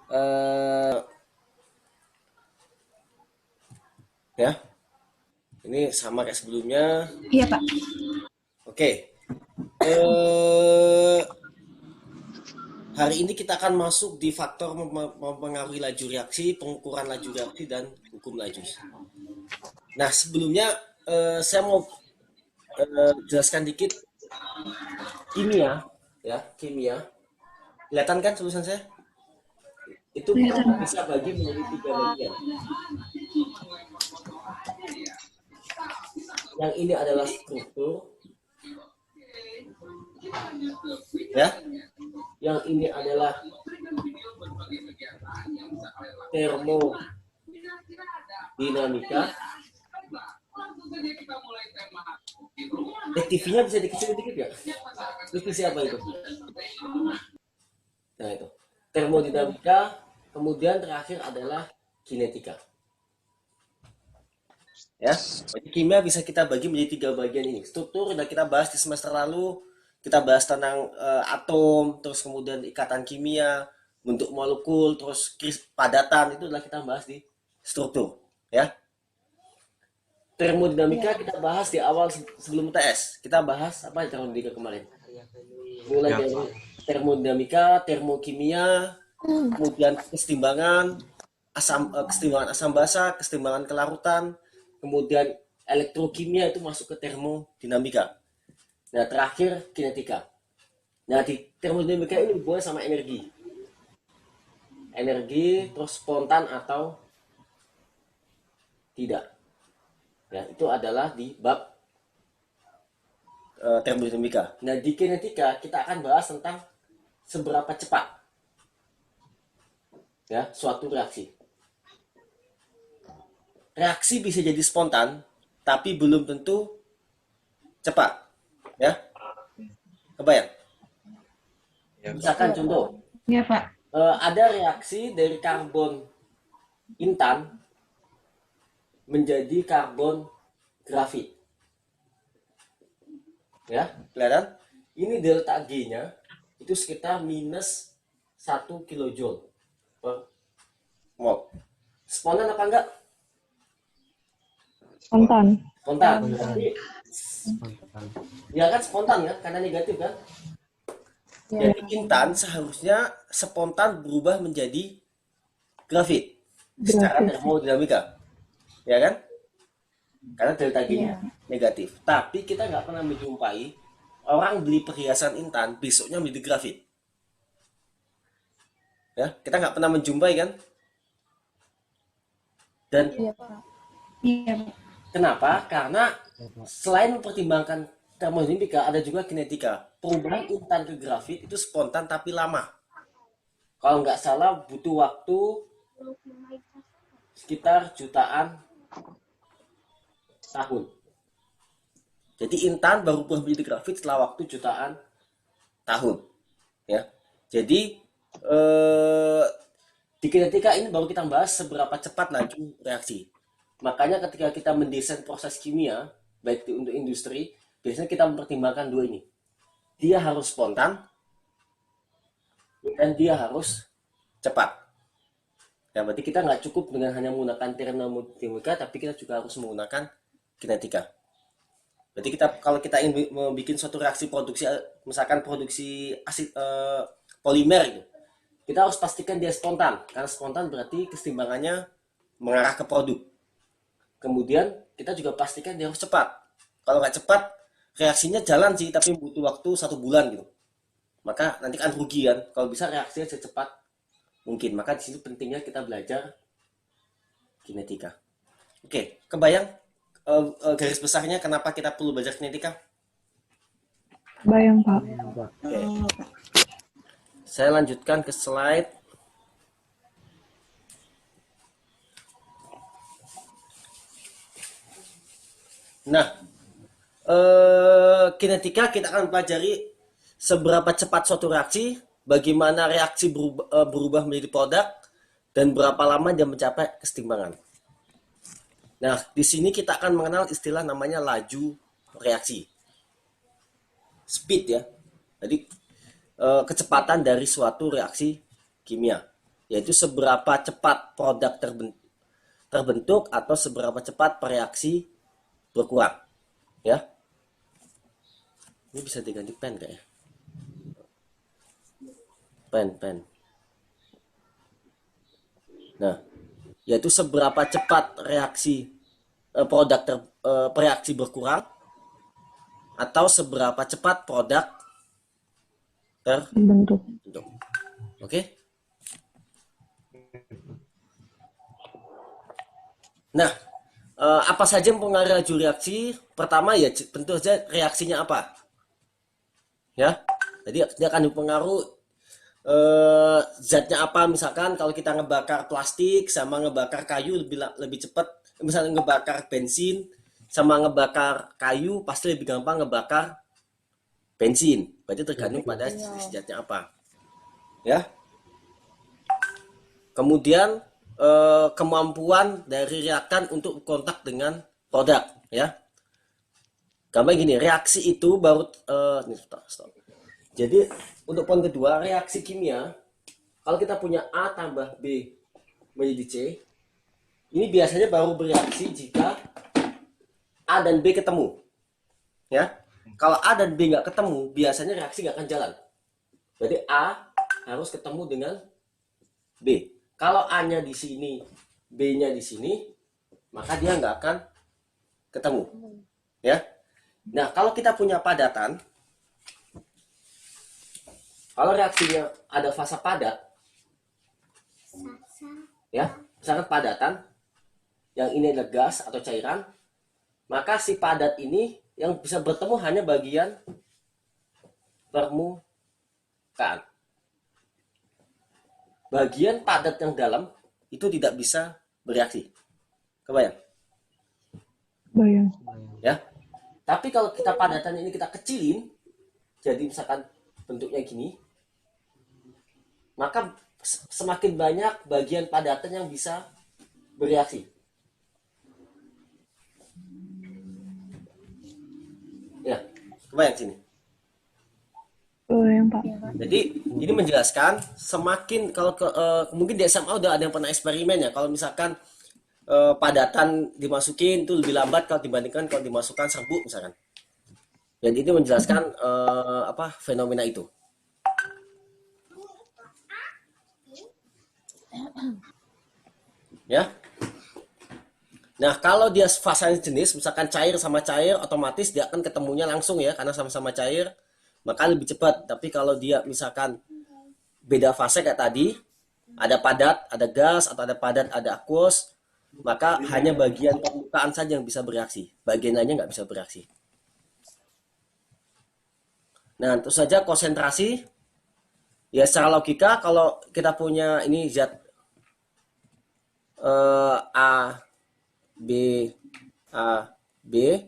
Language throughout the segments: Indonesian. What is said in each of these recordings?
eh ya, ini sama kayak sebelumnya. Iya, Pak. Oke. Eh Hari ini kita akan masuk di faktor mempengaruhi laju reaksi, pengukuran laju reaksi, dan hukum laju. Nah, sebelumnya saya mau jelaskan dikit kimia, ya, kimia. Kelihatan kan tulisan saya? Itu Kelihatan, kita Pak. bisa bagi menjadi tiga bagian. Yang ini adalah struktur, ya. Yang ini adalah termodinamika. TV-nya bisa dikecilin dikit ya? Terus siapa itu? Nah itu. Termodinamika, kemudian terakhir adalah kinetika. Ya, jadi kimia bisa kita bagi menjadi tiga bagian ini. Struktur udah kita bahas di semester lalu, kita bahas tentang atom, terus kemudian ikatan kimia, bentuk molekul, terus padatan itu adalah kita bahas di struktur, ya. Termodinamika Iya. kita bahas di awal sebelum TS. Kita bahas apa di termodinamika kemarin? Mulai Ya, dari termodinamika, termokimia, kemudian kesetimbangan asam basa, kesetimbangan kelarutan, kemudian elektrokimia itu masuk ke termodinamika. Nah, terakhir kinetika. Nah, di termodinamika ini hubungannya sama energi. Energi terus spontan atau tidak. Ya, itu adalah di bab termodinamika. Nah, di kinetika kita akan bahas tentang seberapa cepat ya suatu reaksi. Reaksi bisa jadi spontan, tapi belum tentu cepat. Ya, kebayang? ya, Misalkan contoh, Iya, Pak. ada reaksi dari karbon intan menjadi karbon grafit. Ya, kelihatan? Ini delta G-nya itu sekitar minus 1 kilojoule per mol. Spontan apa enggak? Spontan. Spontan. Tapi ya kan spontan kan, karena negatif kan. Iya. Jadi intan seharusnya spontan berubah menjadi grafit secara Grafis. termodinamika, ya kan? Karena delta G-nya Iya. negatif. Tapi kita nggak pernah menjumpai orang beli perhiasan intan besoknya menjadi grafit. Ya, kita nggak pernah menjumpai kan? Dan Iya, Pak. Iya, Pak. kenapa? Karena selain mempertimbangkan termodinamika, ada juga kinetika. Perubahan intan ke grafit itu spontan tapi lama. Kalau nggak salah butuh waktu sekitar jutaan tahun. Jadi intan baru berubah menjadi grafit setelah waktu jutaan tahun. Ya, jadi eh, di kinetika ini baru kita bahas seberapa cepat laju reaksi. Makanya ketika kita mendesain proses kimia, baik untuk industri, biasanya kita mempertimbangkan dua ini. Dia harus spontan dan dia harus cepat. Ya, berarti kita nggak cukup dengan hanya menggunakan termodinamika, tapi kita juga harus menggunakan kinetika. Berarti kalau kita ingin membuat suatu reaksi produksi, misalkan produksi asid polimer gitu, kita harus pastikan dia spontan. Karena spontan berarti kesetimbangannya mengarah ke produk. Kemudian kita juga pastikan dia harus cepat. Kalau nggak cepat, reaksinya jalan sih, tapi butuh waktu 1 bulan gitu. Maka nanti kan rugi kan. Kalau bisa reaksinya secepat mungkin. Maka di sini pentingnya kita belajar kinetika. Oke, kebayang garis besarnya kenapa kita perlu belajar kinetika? Bayang, Pak. Oke. Saya lanjutkan ke slide. Nah, kinetika kita akan pelajari seberapa cepat suatu reaksi, bagaimana reaksi berubah menjadi produk, dan berapa lama dia mencapai kesetimbangan. Nah, di sini kita akan mengenal istilah namanya laju reaksi. Speed ya. Jadi kecepatan dari suatu reaksi kimia. yaitu seberapa cepat produk terbentuk atau seberapa cepat reaksi berkurang. Ya, ini bisa diganti pen nggak ya? Pen. Nah, yaitu seberapa cepat reaksi reaksi berkurang atau seberapa cepat produk Bentuk. terbentuk. Oke? Nah, apa saja yang mempengaruhi laju reaksi? Pertama ya tentu saja reaksinya apa? Ya, jadi dia akan dipengaruhi zatnya apa. Misalkan kalau kita ngebakar plastik sama ngebakar kayu lebih cepat. Misalnya ngebakar bensin sama ngebakar kayu pasti lebih gampang ngebakar bensin. Berarti tergantung pada zatnya apa. Ya. Kemudian kemampuan dari reaktan untuk kontak dengan produk, ya. Gampang gini, reaksi itu baru stop. Jadi untuk poin kedua, reaksi kimia, kalau kita punya A tambah B menjadi C, ini biasanya baru bereaksi jika A dan B ketemu, ya. Kalau A dan B nggak ketemu, biasanya reaksi nggak akan jalan. Jadi A harus ketemu dengan B. Kalau A-nya di sini, B-nya di sini, maka dia nggak akan ketemu, ya. Nah, kalau kita punya padatan, kalau reaksinya ada fasa padat, ya, misalkan padatan, yang ini adalah gas atau cairan, maka si padat ini yang bisa bertemu hanya bagian permukaan. Bagian padat yang dalam itu tidak bisa bereaksi. Kebayang? Bayang. Ya. Tapi kalau kita padatan ini kita kecilin, jadi misalkan bentuknya gini, maka semakin banyak bagian padatan yang bisa bereaksi. Ya, kebayang sini. Bayang, Pak. Jadi ini menjelaskan semakin kalau mungkin di SMA udah ada yang pernah eksperimen ya. Kalau misalkan padatan dimasukin itu lebih lambat kalau dibandingkan kalau dimasukkan serbuk misalkan. Dan ini menjelaskan fenomena itu. Ya. Nah, kalau dia fasanya jenis misalkan cair sama cair, otomatis dia akan ketemunya langsung ya karena sama-sama cair, maka lebih cepat. Tapi kalau dia misalkan beda fase kayak tadi, ada padat, ada gas, atau ada padat, ada aqueous, maka hanya bagian permukaan saja yang bisa bereaksi. Bagian lainnya nggak bisa bereaksi. Nah, tentu saja konsentrasi. Ya, secara logika, kalau kita punya ini zat A, B, A, B,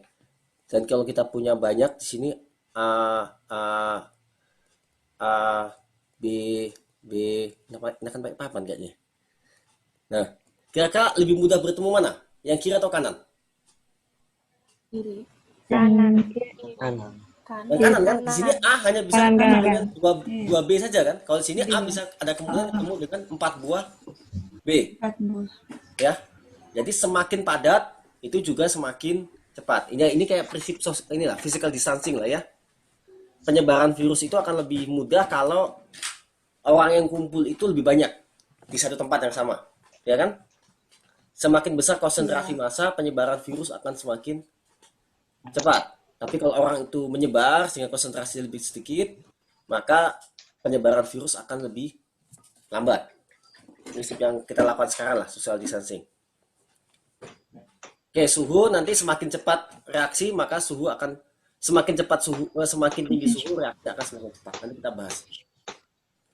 dan kalau kita punya banyak di sini A, B, B, ini kan pakai papan kayaknya. Nah, kira-kira lebih mudah bertemu mana? Yang kiri atau kanan? Kiri. Kanan. Kanan. Yang kanan kan? Di sini A hanya bisa Kanan, ketemu kanan. dengan 2 B saja kan? Kalau di sini A bisa ada kemungkinan ketemu dengan 4 buah B. 4 buah. Ya. Jadi semakin padat itu juga semakin cepat. Ini kayak prinsip inilah physical distancing lah ya. Penyebaran virus itu akan lebih mudah kalau orang yang kumpul itu lebih banyak di satu tempat yang sama, ya kan? Semakin besar konsentrasi massa, penyebaran virus akan semakin cepat. Tapi kalau orang itu menyebar sehingga konsentrasi lebih sedikit, maka penyebaran virus akan lebih lambat. Prinsip yang kita lakukan sekarang lah, social distancing. Oke, suhu nanti semakin cepat reaksi, maka suhu akan semakin tinggi suhu, reaksi akan semakin cepat. Nanti kita bahas.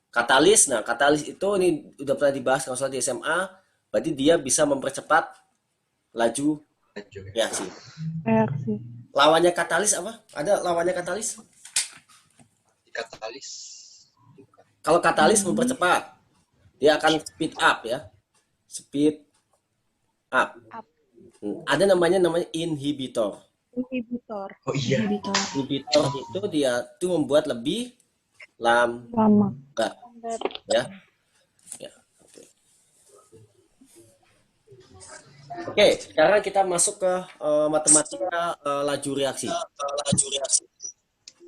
Katalis, nah katalis itu ini udah pernah dibahas kalau salah di SMA, berarti dia bisa mempercepat laju reaksi. Reaksi. Lawannya katalis apa? Ada lawannya katalis? Katalis. Kalau katalis mempercepat, dia akan speed up ya. Speed up. Ada namanya inhibitor. Inhibitor. Oh iya. Inhibitor itu dia tuh membuat lebih lambat. Lama. Ya. Ya. Oke. Oke, sekarang kita masuk ke matematika laju reaksi.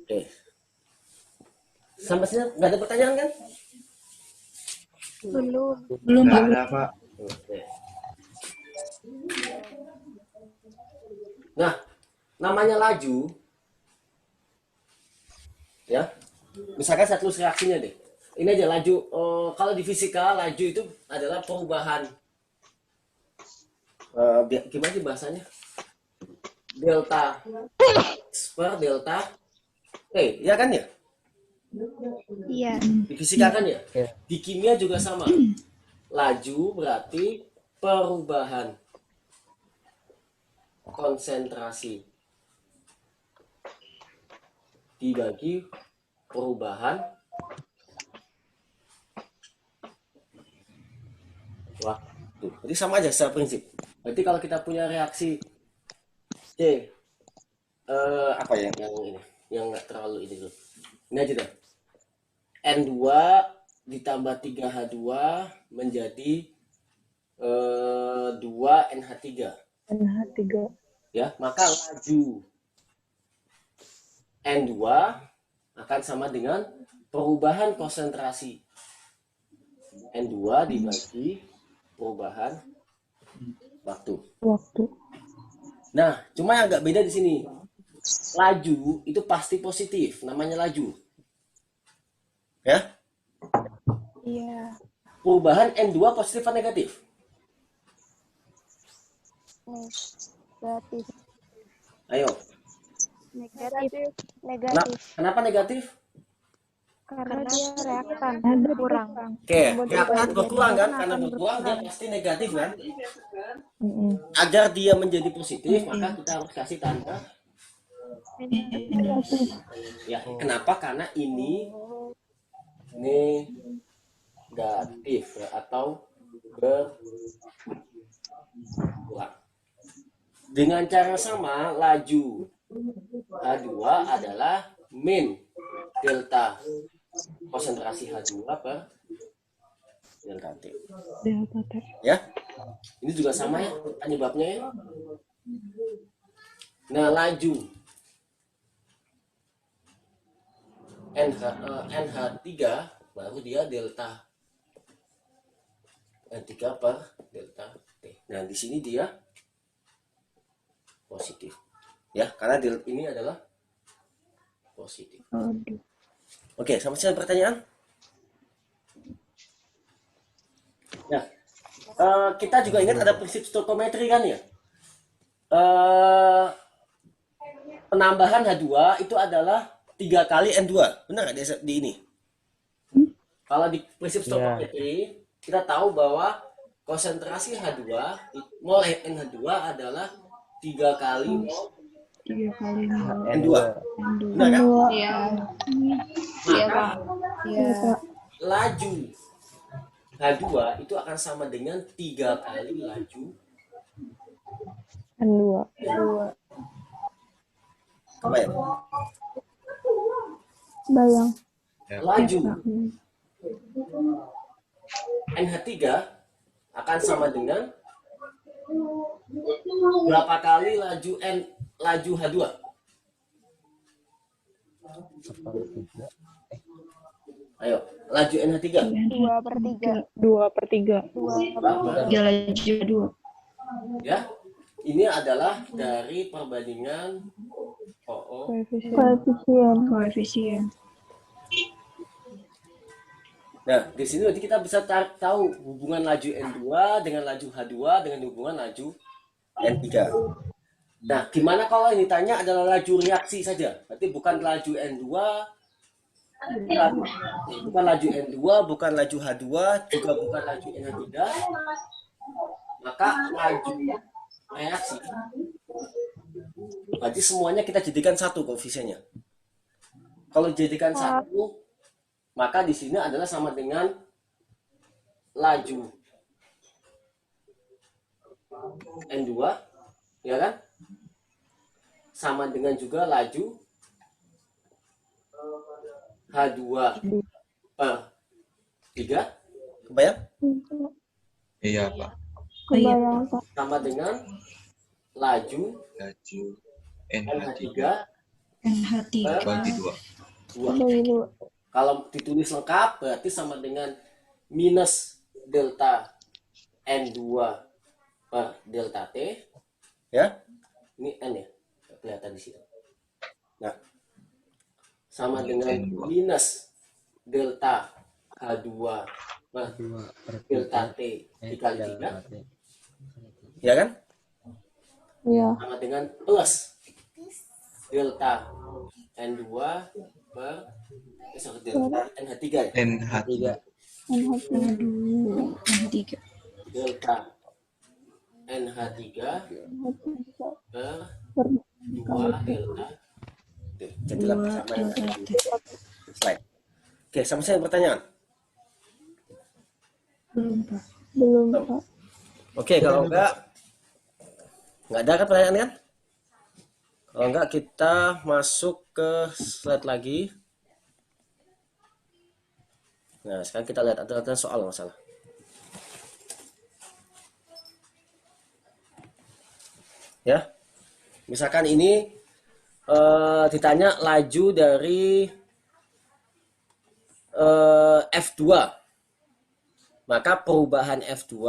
Oke, sampai sini nggak ada pertanyaan kan? Belum. Belum, Nggak Pak. ada, Pak. Oke. Nah, namanya laju, ya. Misalkan saya tulis reaksinya deh. Ini aja laju. Kalau di fisika, laju itu adalah perubahan. Gimana sih bahasanya? Delta X per delta T, ya kan ya? Iya. Di fisika kan ya? Di kimia juga sama. Laju berarti perubahan konsentrasi dibagi perubahan waktu. Jadi sama aja secara prinsip. Berarti kalau kita punya reaksi C, apa ya yang ini? Yang nggak terlalu ini dulu. Ini aja deh. N2 ditambah 3H2 menjadi 2NH3. NH3. Ya, maka laju N2 akan sama dengan perubahan konsentrasi N2 dibagi perubahan waktu. Waktu. Nah, cuma yang agak beda di sini. Laju itu pasti positif, namanya laju. Ya, Iya. perubahan N2 positif atau negatif? Negatif. Ayo. Negatif. Kenapa negatif? Karena dia reaktan Ada kurang. Oke, reaktan berkurang kan? Karena berkurang dia pasti negatif kan? Mm-mm. Agar dia menjadi positif, maka kita harus kasih tanda. Ya, kenapa? Karena ini negatif ya, atau berkurang. Dengan cara sama, laju H2 adalah min delta konsentrasi H2 per delta T. Delta T. Ya, ini juga sama ya penyebabnya ya. Nah, laju NH3 baru dia delta N3 per delta T. Nah, di sini dia positif. Ya, karena ini adalah positif. Aduh. Oke, sampai sini pertanyaan? Ya, kita juga ingat ada prinsip stoichiometri kan ya? Penambahan H2 itu adalah 3 kali N2. Benar nggak di ini? Kalau di prinsip stoichiometri, kita tahu bahwa konsentrasi H2, mol NH2 adalah 3 kali mol 3 kali N2. N2. Benar kan? Iya. Maka Iya. laju H2 itu akan sama dengan 3 kali laju N2. apa ya? Bayang. Laju NH3 akan sama dengan berapa kali laju H2? Ayo, laju NH3 2/3. 2/3. berapa? 3 laju 2. Ya, ini adalah dari perbandingan Koefisien. Nah, di sini nanti kita bisa tahu hubungan laju N2 dengan laju H2 dengan hubungan laju N3. Nah, gimana kalau yang ditanya adalah laju reaksi saja? Berarti bukan laju N2, bukan laju N2, bukan laju H2, juga bukan laju NH3. Maka laju reaksi berarti semuanya kita jadikan satu koefisiennya. Kalau jadikan satu, maka di sini adalah sama dengan laju N2, ya kan? Sama dengan juga laju H2 per 3. Kebayang? Iya, Pak. Kebayang, Pak. sama dengan laju Laju NH3 NH3 bagi 2. 2. Bagi 2. Kalau ditulis lengkap berarti sama dengan minus delta N2 per delta T. Ya, ini N ya, kelihatan di sini. Nah, sama dengan minus delta H2 per delta T dikali 3. Ya kan? Iya. Sama dengan plus delta N2 per delta NH3 ya? NH3 NH3. NH3 Delta NH3 per 2 delta T. Jadilah 2 bersama yang delta ada T. di slide. Oke, sama saya pertanyaan. Belum, Pak. Belum, Pak. Oke, kalau enggak ada kan pertanyaan kan? Kalau enggak kita masuk ke slide lagi. Nah, sekarang kita lihat ada soal masalah. Ya, misalkan ini ditanya laju dari F2, maka perubahan F2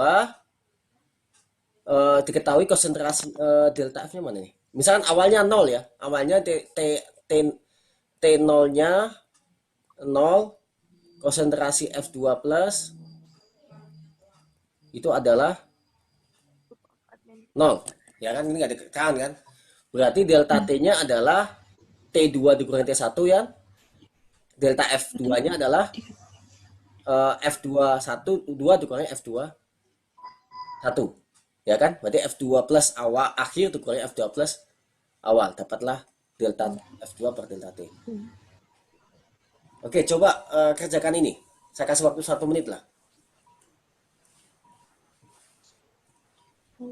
diketahui konsentrasi delta F nya mana nih? Misalkan awalnya 0 ya, awalnya T0 nya 0, konsentrasi F2 plus itu adalah 0. Ya kan, ini nggak ditekan kan? Berarti delta T-nya adalah T2 dikurangi T1 ya. Delta F2-nya adalah F2 1 2 dikurangi F2 1. Ya kan? Berarti F2 plus awal akhir dikurangi F2 plus awal. Dapatlah delta F2 per delta T. Oke, coba kerjakan ini. Saya kasih waktu 1 menit lah.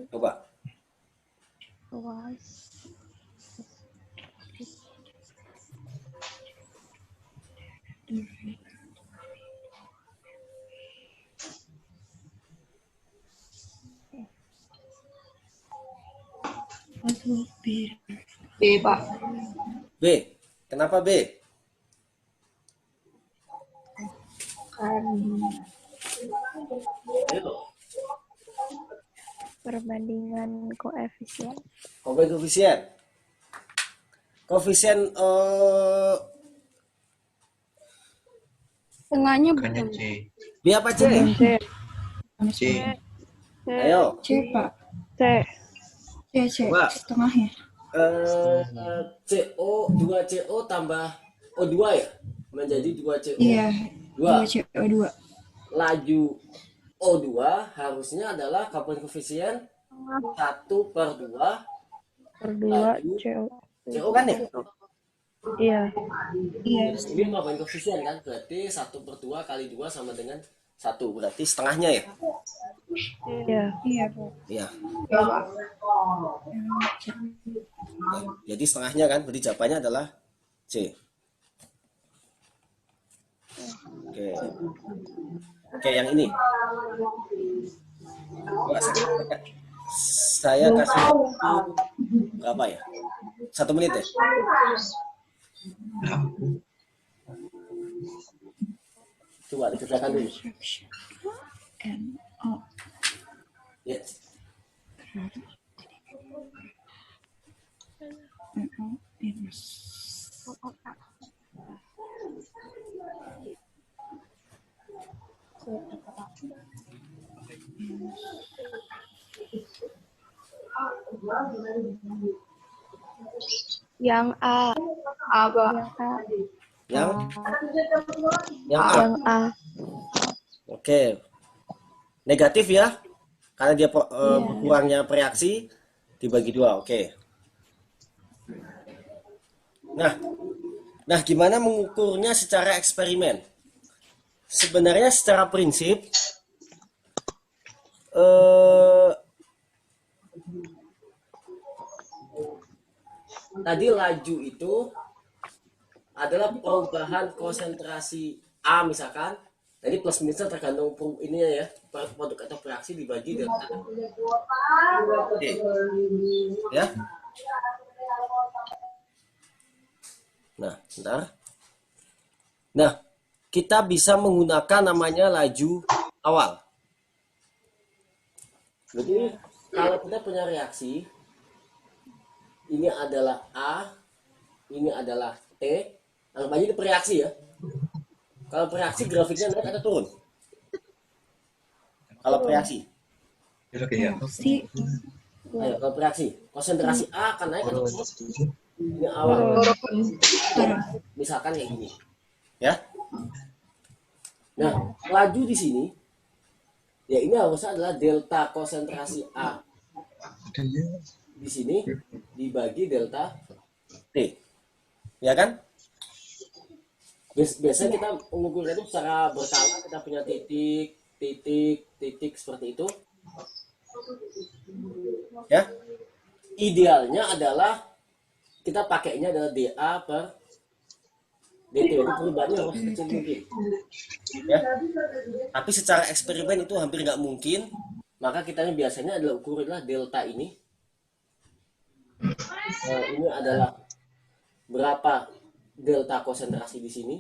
Coba. Atau B. B, Pak. B. Kenapa B? Ayo. Perbandingan koefisien. Koefisien. Koefisien Tengahnya makanya bukan C. B apa C? C. C. Ayo. C, Pak. C. C Coba. setengahnya. CO 2CO tambah O2 ya? Menjadi 2CO. Iya, 2. 2 CO2. Laju O2 harusnya adalah koefisien 1 per 2 Per 2 laju CO. CO kan ya? Iya. Iya, Ini mau koefisien kan? Berarti 1 per 2 kali 2 sama dengan 1. Berarti setengahnya ya? Iya. iya, Pak. Iya. Ya, Pak. Jadi setengahnya kan? Berarti jawabannya adalah C. Oke. Oke, yang ini. Coba saya kasih waktu berapa ya? 1 menit ya? Nah, Coba dikerjakan dulu. NO. Ya. NO minus. Yang A. Apa? Yang A. Yang A. Yang A. Oke. Negatif ya. Karena dia berkurangnya reaksi dibagi 2. Oke. Nah, gimana mengukurnya secara eksperimen? Sebenarnya secara prinsip tadi laju itu adalah perubahan konsentrasi A misalkan Jadi plus minusnya tergantung ininya ya, produk atau reaksi dibagi delta T. Ya. Nah, sebentar. Nah, kita bisa menggunakan namanya laju awal. Jadi kalau kita punya reaksi, ini adalah A, ini adalah T, anggap aja ini bereaksi ya. Kalau bereaksi grafiknya naik atau turun? Kalau bereaksi, Oke ya. Si. ayo kalau bereaksi, konsentrasi A akan naik atau turun? Ini awal, Turun. misalkan kayak gini, ya. Nah, laju di sini, ya ini harusnya adalah delta konsentrasi A di sini dibagi delta T, ya kan? Biasanya kita mengukurnya itu secara berkala, kita punya titik, titik, titik seperti itu. Ya, idealnya adalah kita pakainya adalah dA per dt. Itu perubahannya harus kecil mungkin. Ya, tapi secara eksperimen itu hampir nggak mungkin. Maka kita biasanya adalah ukuranlah delta ini. Ini adalah berapa delta konsentrasi di sini,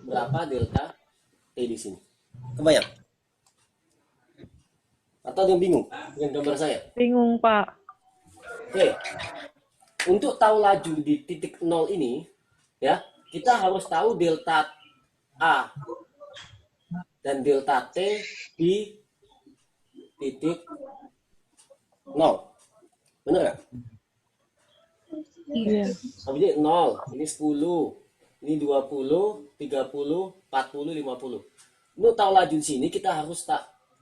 berapa delta T di sini. Kebayang? Atau ada yang bingung dengan gambar saya? Bingung, Pak. Oke. Untuk tahu laju di titik 0 ini, ya, kita harus tahu delta A dan delta T di titik 0. Benar nggak? Iya. Jadi 0, ini 10, ini 20, 30, 40, 50. Untuk tahu laju di sini kita harus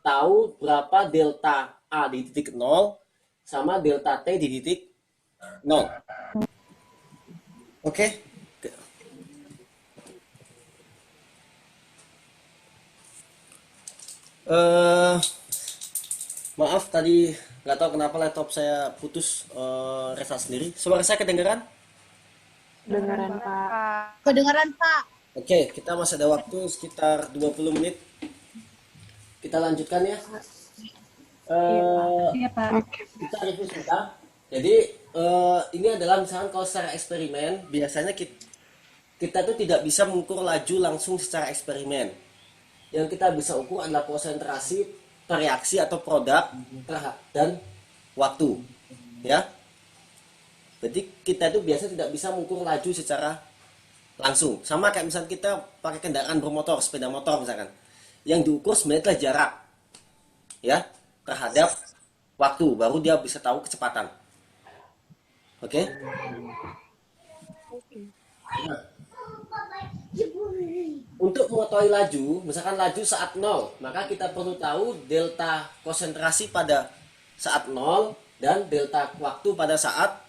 tahu berapa delta A di titik 0 sama delta T di titik 0. Oke? Maaf tadi nggak tahu kenapa laptop saya putus restart sendiri. Suara saya kedengeran? Dengaran, Pak. Kedengaran Pak. Oke, kita masih ada waktu sekitar 20 menit. Kita lanjutkan ya. Iya, Pak. Kita review sebentar. Jadi ini adalah misalkan kalau secara eksperimen, biasanya kita tuh tidak bisa mengukur laju langsung secara eksperimen. Yang kita bisa ukur adalah konsentrasi reaksi atau produk dan waktu. Ya. Jadi kita itu biasa tidak bisa mengukur laju secara langsung. Sama kayak misalnya kita pakai kendaraan bermotor, sepeda motor misalkan. Yang diukur sebenarnya adalah jarak. Ya, terhadap waktu, baru dia bisa tahu kecepatan. Oke? Nah, untuk mengetahui laju, misalkan laju saat 0, maka kita perlu tahu delta konsentrasi pada saat 0 dan delta waktu pada saat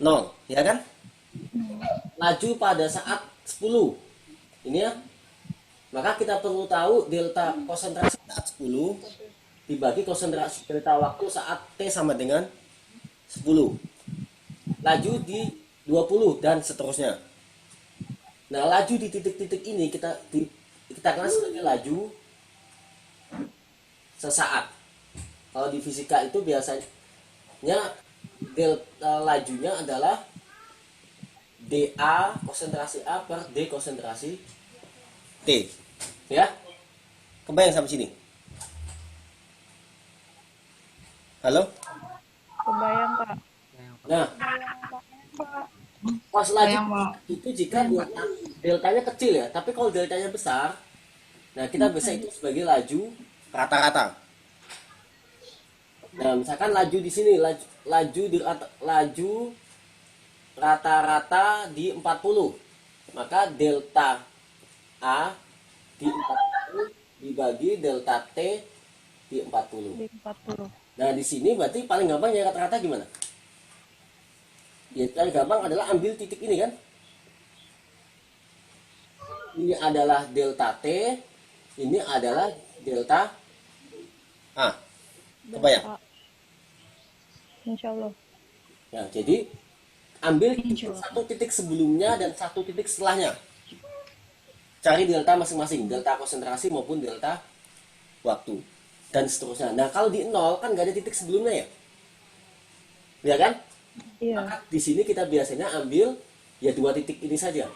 0, ya kan? Laju pada saat 10. Ini ya. Maka kita perlu tahu delta konsentrasi saat 10 dibagi konsentrasi delta waktu saat T sama dengan 10. Laju di 20 dan seterusnya. Nah, laju di titik-titik ini kita kenal sebagai laju sesaat. Kalau di fisika itu biasanya lajunya adalah dA konsentrasi A per D konsentrasi T. Ya? Kebayang sampai sini? Halo? Kebayang, Pak. Nah, pas laju itu jika deltanya kecil ya, tapi kalau deltanya besar, nah kita bisa itu sebagai laju rata-rata. Nah, misalkan laju di sini, laju rata-rata di 40, maka delta A di 40 dibagi delta T di 40. Di 40. Nah, di sini berarti paling gampang ya rata-rata gimana? Ya, paling gampang adalah ambil titik ini kan. Ini adalah delta T, ini adalah delta A. Kebayang? Insya Allah. Nah, jadi ambil satu titik sebelumnya dan satu titik setelahnya. cari delta masing-masing, delta konsentrasi maupun delta waktu dan seterusnya. Nah, kalau di nol kan nggak ada titik sebelumnya ya, ya kan? Iya. Maka di sini kita biasanya ambil ya dua titik ini saja.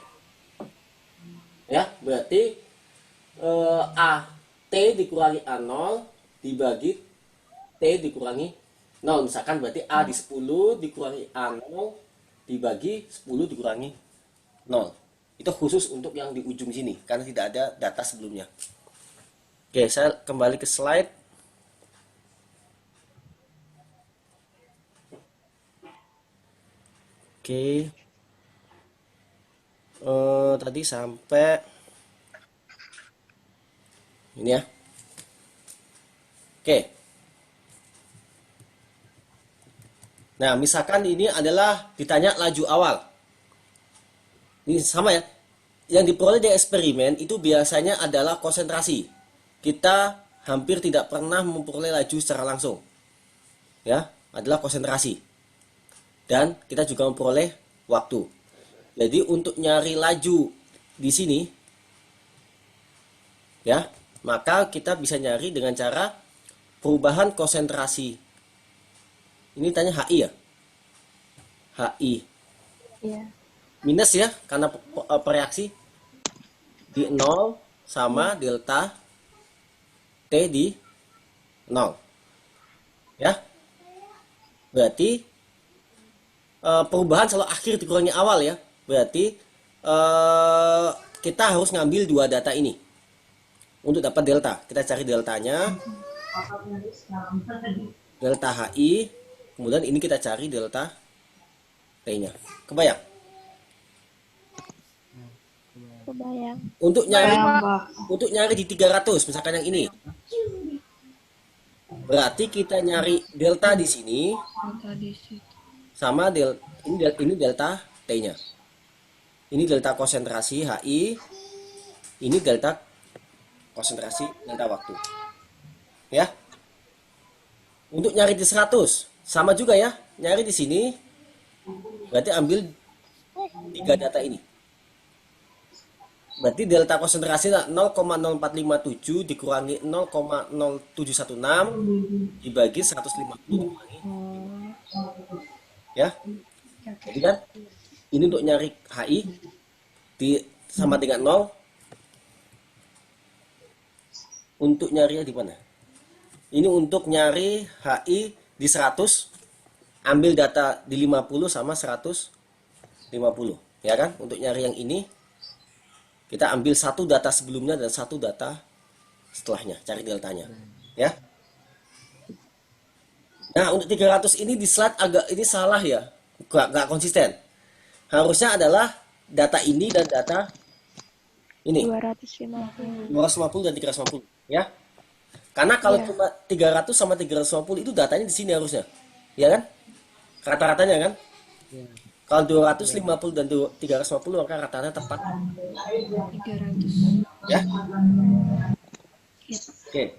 Ya, berarti A T dikurangi A0 dibagi T dikurangi 0. Misalkan berarti A di 10 dikurangi A0 dibagi 10 dikurangi 0. Itu khusus untuk yang di ujung sini karena tidak ada data sebelumnya. Oke, saya kembali ke slide. Oke. Tadi sampai ini ya. Oke. Nah, misalkan ini adalah ditanya laju awal. Ini sama ya. Yang diperoleh di eksperimen itu biasanya adalah konsentrasi. Kita hampir tidak pernah memperoleh laju secara langsung. Ya, adalah konsentrasi. Dan kita juga memperoleh waktu. Jadi untuk nyari laju di sini, ya, maka kita bisa nyari dengan cara perubahan konsentrasi. Ini tanya HI ya, HI Iya. minus ya karena pereaksi di 0 sama delta T di 0, ya. Berarti perubahan selalu akhir dikurangi awal ya. Berarti kita harus ngambil dua data ini untuk dapat delta. Kita cari deltanya, delta HI, kemudian ini kita cari delta T-nya. Kebayang? Kebayang. Untuk nyari Bayang, Pak. untuk nyari di 300 misalkan yang ini. Berarti kita nyari delta di sini Delta di situ. sama ini delta T-nya. Ini delta konsentrasi HI, ini delta konsentrasi delta waktu. Ya. Untuk nyari di 100 sama juga ya. Nyari di sini berarti ambil tiga data ini. Berarti delta konsentrasi 0,0457 dikurangi 0,0716 dibagi 150 dikurangi. Ya. Jadi kan ini untuk nyari HI sama dengan 0. Untuk nyarinya di mana? Ini untuk nyari HI di 100, ambil data di 50 sama 150, ya kan? Untuk nyari yang ini kita ambil satu data sebelumnya dan satu data setelahnya, cari deltanya, ya. Nah, untuk 300 ini di slide agak ini salah ya, nggak konsisten. Harusnya adalah data ini dan data ini, 250. 250 dan 350, ya. Karena kalau Iya. cuma 300 sama 350 itu datanya di sini harusnya, ya kan? Rata-ratanya kan? Kalau 250 dan 350 maka rata-rata tepat, 300. ya. Ya. Oke.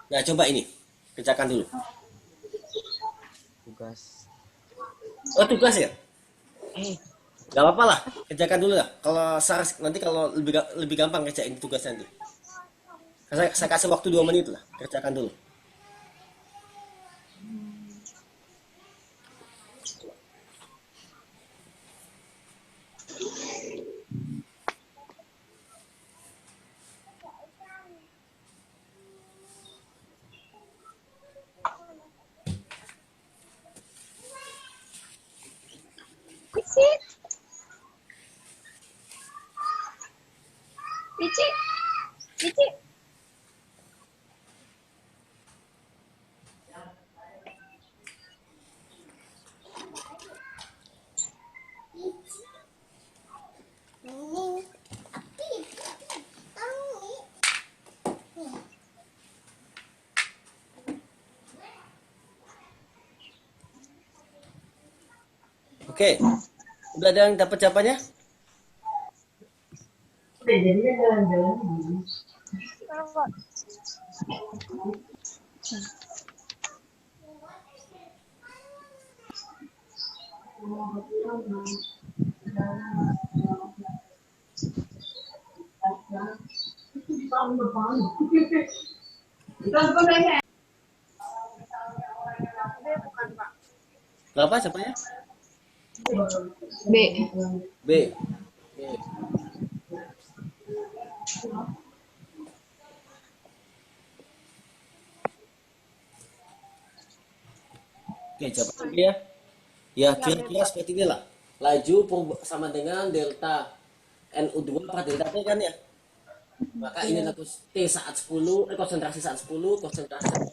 Nah, coba ini kerjakan dulu. Tugas. Oh, tugas ya? Gak apa-apa lah, kerjakan dulu lah. Kalau nanti kalau lebih gampang kerjain tugas nanti. Saya kasih waktu 2 menit lah, kerjakan dulu. Cici. Cici. Oke. Udah ada yang dapat jawabannya? Berapa cepatnya? B. B. Oke. Oke, jawab lagi ya. Ya, kira-kira seperti inilah. Laju sama dengan delta NO2 per delta T kan ya. Maka ini adalah T saat 10, konsentrasi saat 10, konsentrasi saat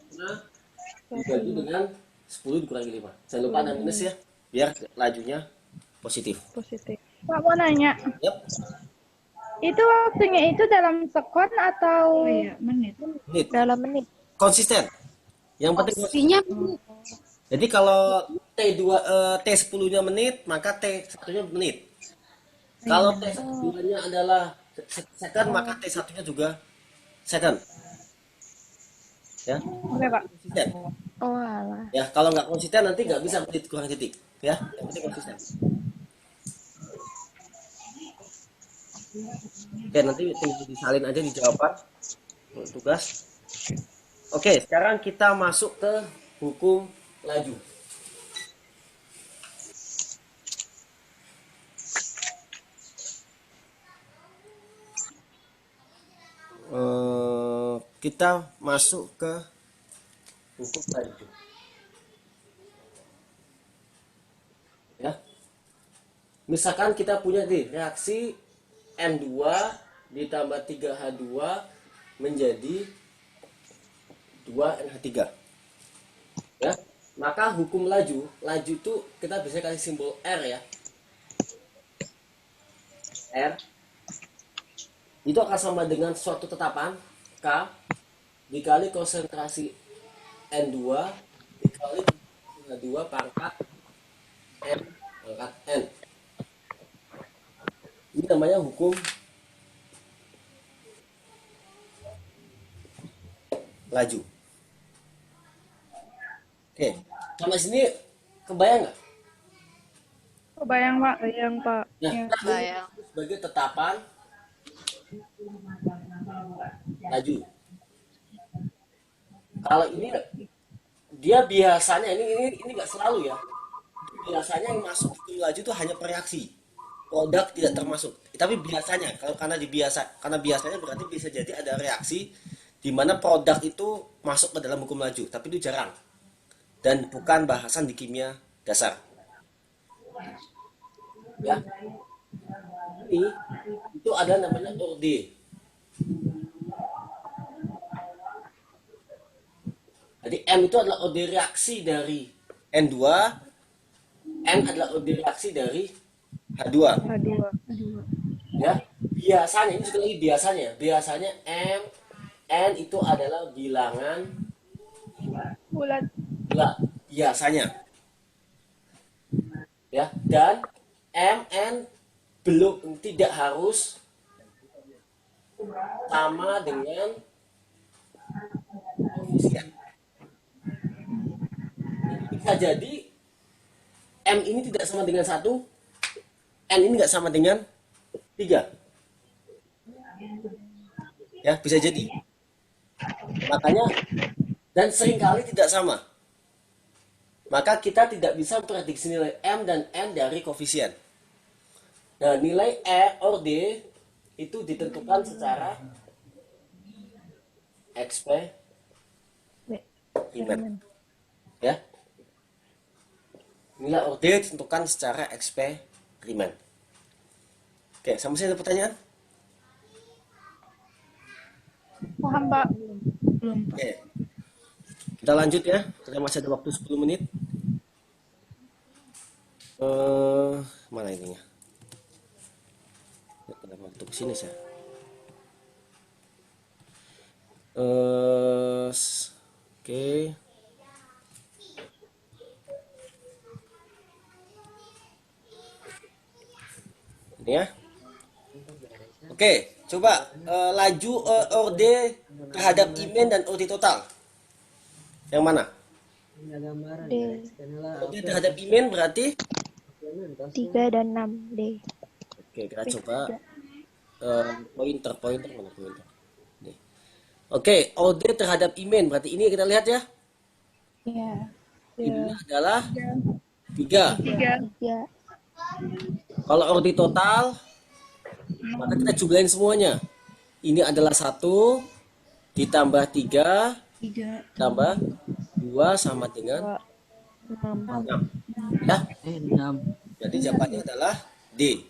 5 dibagi dengan 10 dikurangi 5. Jangan lupa ada minus ya, biar lajunya positif. Positif. Pak mau nanya, Yap, itu waktunya itu dalam sekon atau Oh iya, menit. menit. Dalam menit. Konsisten. Yang penting Pastinya jadi kalau T10-nya menit, maka T1-nya menit. Kalau T2-nya adalah second, maka T1-nya juga second. Ya, oke Pak. konsisten. Oh alah. Ya, kalau nggak konsisten nanti nggak bisa menit kurang titik. Ya, yang penting konsisten. Oke, nanti tinggal disalin aja di jawaban untuk tugas. Oke, sekarang kita masuk ke hukum laju. Kita masuk ke hukum laju. Ya. Misalkan kita punya nih reaksi N2 ditambah 3H2 menjadi 2NH3. Ya. Maka hukum laju itu kita bisa kasih simbol R ya. R itu akan sama dengan suatu tetapan K dikali konsentrasi N2 dikali H2 pangkat M pangkat N. Ini namanya hukum laju. Oke, sampai sini kebayang nggak? Kebayang Pak. Bayang Pak. Nah, Ya. bayang. sebagai tetapan laju. Kalau ini dia biasanya ini nggak selalu ya. Biasanya yang masuk ke laju itu hanya reaksi. Produk tidak termasuk. Tapi biasanya kalau karena biasanya berarti bisa jadi ada reaksi di mana produk itu masuk ke dalam hukum laju, tapi itu jarang dan bukan bahasan di kimia dasar. Ya. Ini itu ada namanya orde. Jadi M itu adalah orde reaksi dari N2, N adalah orde reaksi dari H2. H2. Ya, biasanya ini sekali lagi biasanya M N itu adalah bilangan Bulat. bulat biasanya. Ya, dan M N belum tidak harus sama dengan koefisien. Bisa jadi M ini tidak sama dengan 1, N ini nggak sama dengan 3. Ya, bisa jadi. Makanya, dan seringkali tidak sama. Maka kita tidak bisa memprediksi nilai M dan N dari koefisien. Nah, nilai E or D itu ditentukan secara eksperimen. Ya. Nilai or D ditentukan secara eksperimen. Oke, sampai sini ada pertanyaan? Paham Pak. Belum, Pak. Oke. Kita lanjut ya. Kita masih ada waktu 10 menit. Mana ininya? Ada waktu kesini saya. Oke. Ini ya. Oke, coba laju orde terhadap imen dan orde total. Yang mana? D. Orde terhadap imen berarti 3 dan 6 D. oke, kita coba pointer mana pointer? Oke, OD terhadap Imen. Berarti ini kita lihat ya. Iya. Ini adalah 3. 3. 3. Kalau OD total, maka kita jumlahin semuanya. Ini adalah 1 ditambah 3 3. tambah 2 sama dengan 6. 6. Ya, 6. jadi jawabannya adalah D.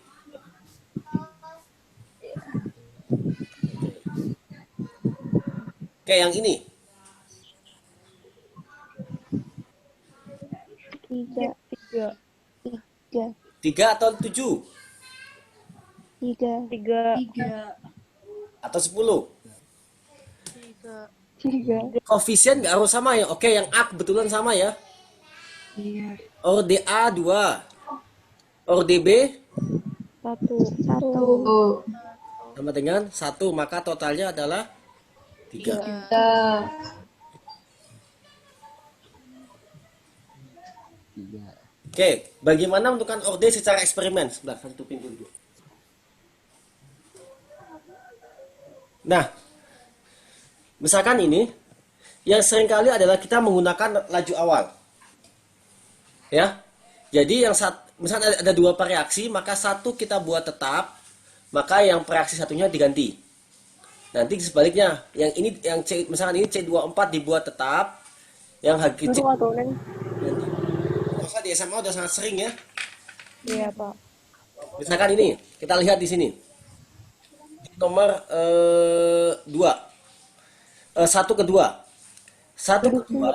Oke, yang ini. 3. 3. 3 atau 7 3. 3. atau 10. 3. Koefisien nggak harus sama ya. Oke, yang A kebetulan sama ya. Iya. ORD A 2. ORD B 1. sama dengan 1. Maka totalnya adalah 3. Oke, bagaimana menentukan ORD secara eksperimen? Sebentar, saya tutupin dulu. Nah, misalkan ini, yang seringkali adalah kita menggunakan laju awal. Ya, jadi misalnya ada 2 reaksi, maka 1 kita buat tetap, maka yang reaksi satunya diganti. Nanti sebaliknya, yang misalkan ini C24 dibuat tetap, yang HGC diganti. Masa di SMA udah sangat sering ya. Iya, Pak. Misalkan ini, kita lihat di sini. Nomor 2. 1 ke 2. 1 ke 2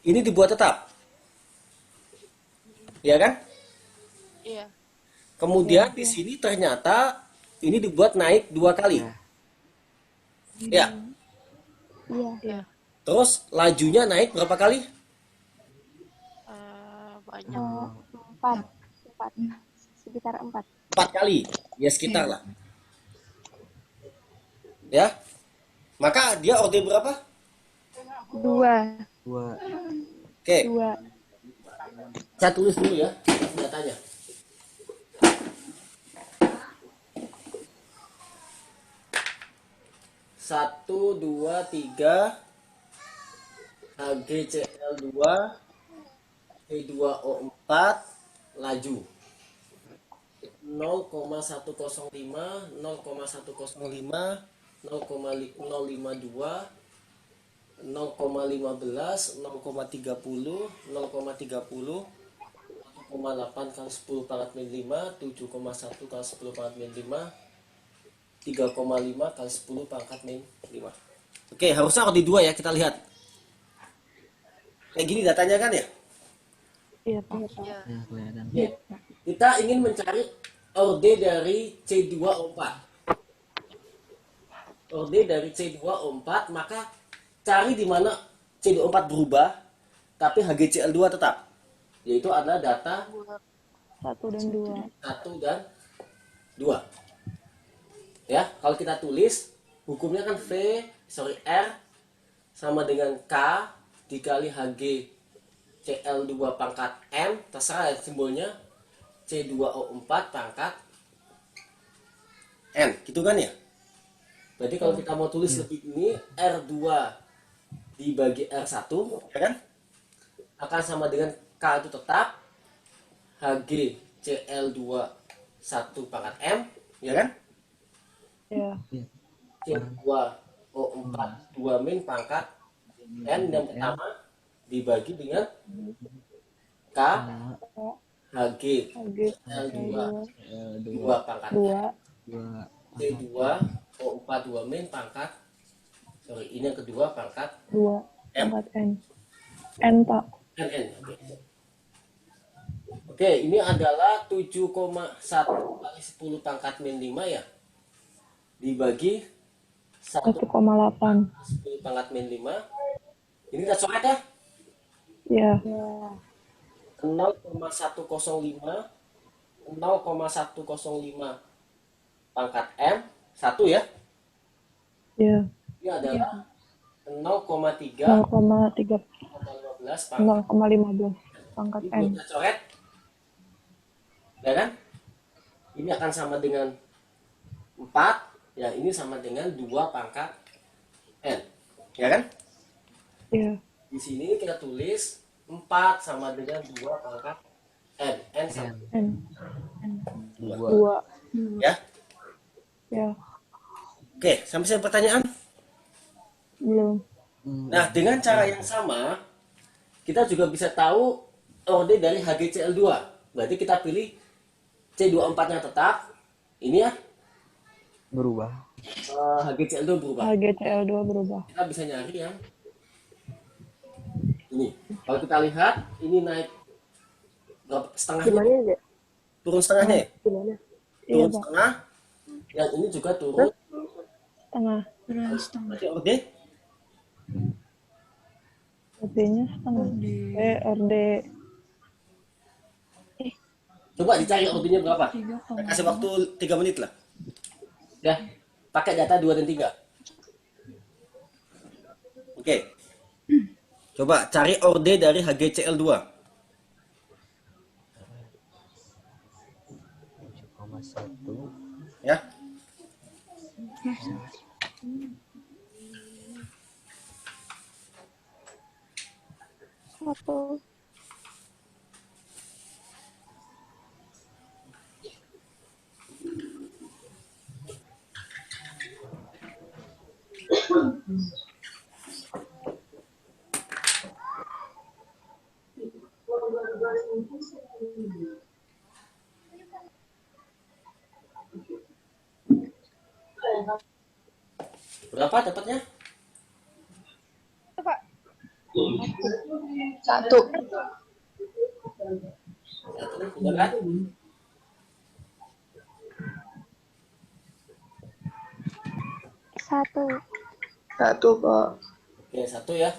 ini dibuat tetap. Ya kan? Iya. Kemudian di sini ternyata ini dibuat naik 2 kali. Ya. Iya. Terus lajunya naik berapa kali? Banyak. 4. Sekitar 4. 4 kali. Ya sekitar lah. Ya. Maka dia OD berapa? 2. 2. Oke, 2. saya tulis dulu ya datanya. Satu, 2, 3 HgCl2 C2O4 laju 0,105 0,105 0,052 0,15 0,30 0,30 1,8 kali 10 pangkat min 5 7,1 kali 10 pangkat min 5 3,5 kali 10 pangkat min 5. Oke, harusnya kalau di 2 ya, kita lihat kayak gini datanya kan ya. Iya, Pak. Iya. Ya, kelihatan. Kita ingin mencari ORD dari C2O4. ORD dari C2O4, maka cari di mana C2O4 berubah tapi HgCl2 tetap, yaitu adalah data 1 dan 2. 1 dan 2. Ya, kalau kita tulis hukumnya kan R sama dengan K dikali HgCl2 pangkat M, terserah ya simbolnya, C2O4 pangkat N, gitu kan ya. Berarti kalau kita mau tulis lebih ini, R2 dibagi R1, ya kan, akan sama dengan K itu tetap HgCl2 1 pangkat M, ya kan, Iya. C2O4 2 min pangkat N yang pertama dibagi dengan K HgCl2 2 pangkat 2. C2O4 2 min pangkat, ini yang kedua pangkat 2. M. N. N, Pak. NN. Oke, ini adalah 7,1 kali 10 pangkat min 5 ya. Dibagi 1,10 1,8. pangkat min 5. Ini kita coret ya. Iya. 0,105 0,105 pangkat M 1 ya. Iya. Ini adalah 0,3 0,3. 15 pangkat 0,15 pangkat ini N. kita coret. Ya kan? Ini akan sama dengan 4 ya ini sama dengan 2 pangkat N. Ya kan? Iya. Di sini kita tulis 4 sama dengan 2 pangkat N. N sama N. 2. 2. Ya. Ya. Oke, sampai sini pertanyaan? Belum. Nah, dengan cara yang sama, kita juga bisa tahu orde dari HgCl2. Berarti kita pilih C24-nya tetap. Ini ya, Berubah. HgCl2 berubah. HgCl2 berubah. Kita bisa nyari yang ini. Kalau kita lihat, ini naik berapa setengahnya? Gimana ya? Turun setengahnya ya? Gimana? Iya, Turun Pak. setengah. Yang ini juga turun. Setengah. Turun setengah. Berarti orde Orde-nya setengah. Orde. coba dicari ordenya berapa? 3,2. Kasih waktu 3 menit lah. Ya, pakai data 2 dan 3. Oke. Coba cari orde dari HgCl2. 7,1. Ya. Satu. Berapa dapatnya? Pak. Satu. Udah kan? Satu. Satu, Pak. Oke, 1 ya.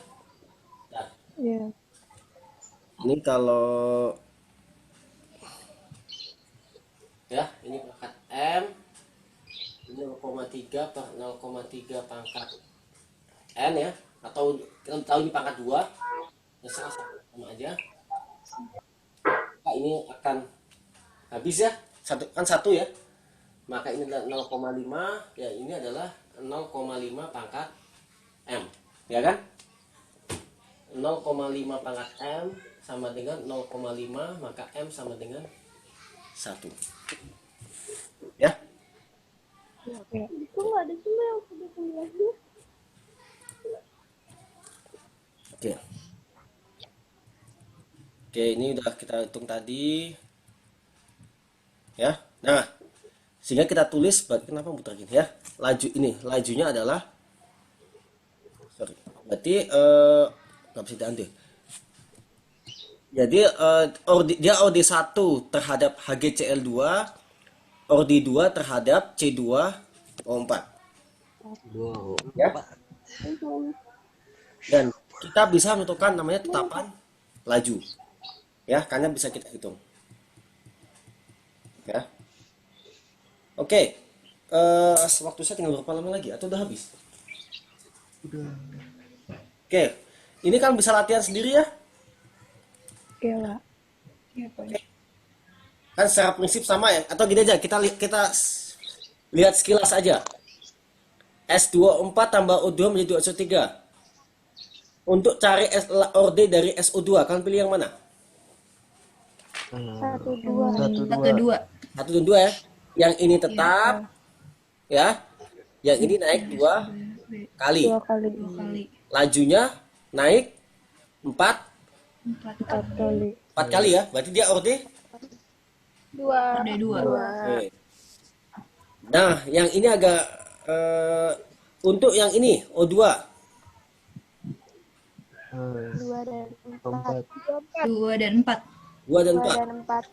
Nah, Iya. ini kalau ya, ini pangkat M. Ini 0,3 per 0,3 pangkat N ya. Atau kita tahu ini pangkat 2. Ya, sama aja. Nah, ini akan habis ya. Kan 1 ya. Maka ini adalah 0,5. Ya, ini adalah 0,5 pangkat M. Ya kan? 0,5 pangkat M sama dengan 0,5, maka M sama dengan 1. Ya. Itu nggak ada cuma yang sudah sembilan. Oke. Oke, ini udah kita hitung tadi. Ya. Nah, sehingga kita tulis kenapa muter gini ya? Lajunya adalah sorry. Berarti nggak bisa diambil. Jadi dia orde 1 terhadap HgCl2, orde 2 terhadap C2O4. 2. Ya. Dan kita bisa menentukan namanya tetapan laju. Ya, karena bisa kita hitung. Ya. Oke. Waktu saya tinggal berapa lama lagi atau udah habis? Oke. Ini kan bisa latihan sendiri ya? Iya, Pak. Iya, Pak. Kan secara prinsip sama ya? Atau gini aja, kita lihat sekilas aja. S24 tambah O2 menjadi SO3. Untuk cari orde dari SO2, kalian pilih yang mana? Satu, dua. 1, 1, 2. 1 dan 2 ya. Yang ini tetap ya. Yang ini naik 2 kali. 2 kali. 2 kali. Lajunya naik 4 4 kali. kali ya. Berarti dia orde. Dua. Ada 2. Oke. Nah, yang ini agak untuk yang ini O2 2 dan 4. 2 dan 4. 2 dan 2 4. dan 4.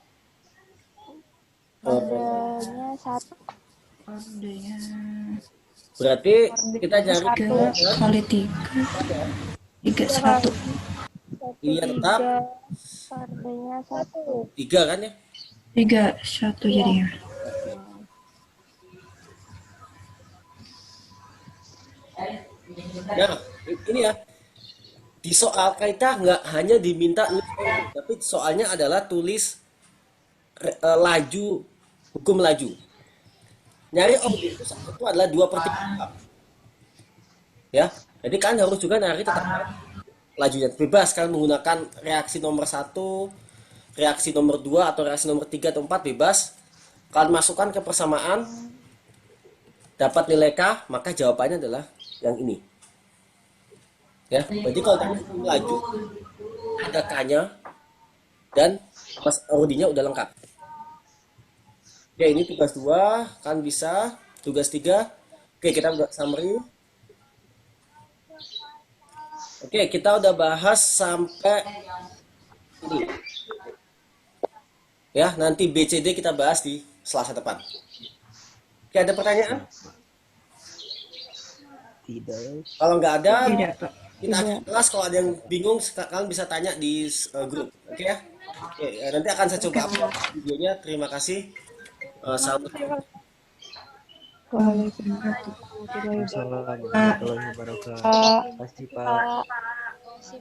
Ordenya 1. Ordenya Berarti kita cari 3 kali 3. 3, 1. iya tetap Ordenya 1. 3 kan ya. 3, 1 jadinya. Nah, ini ya. Di soal kita nggak hanya diminta tapi soalnya adalah tulis laju, hukum laju. Nyari objek itu adalah 2/3. Ya, jadi kalian harus juga nyari tetap lajunya. Bebas kalian menggunakan reaksi nomor 1, reaksi nomor 2, atau reaksi nomor 3 atau 4, bebas. Kalian masukkan ke persamaan, dapat nilai K, maka jawabannya adalah yang ini. Ya, jadi kalau tadi laju, ada K-nya, dan pas OD-nya udah lengkap. Oke, ini tugas 2, kan bisa. Tugas 3. Oke, kita udah summary. Oke, kita udah bahas sampai ini. Ya, nanti BCD kita bahas di Selasa depan. Oke, ada pertanyaan? Tidak. Kalau nggak ada, Tidak, Pak. kita akan kelas. Kalau ada yang bingung, kalian bisa tanya di grup. Oke ya? Oke, nanti akan saya coba upload videonya. Terima kasih. Salam. Waalaikumsalam. Warahmatullahi wabarakatuh. Pasti Pak.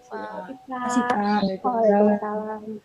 Pak. Makasih, Pak. Waalaikumsalam.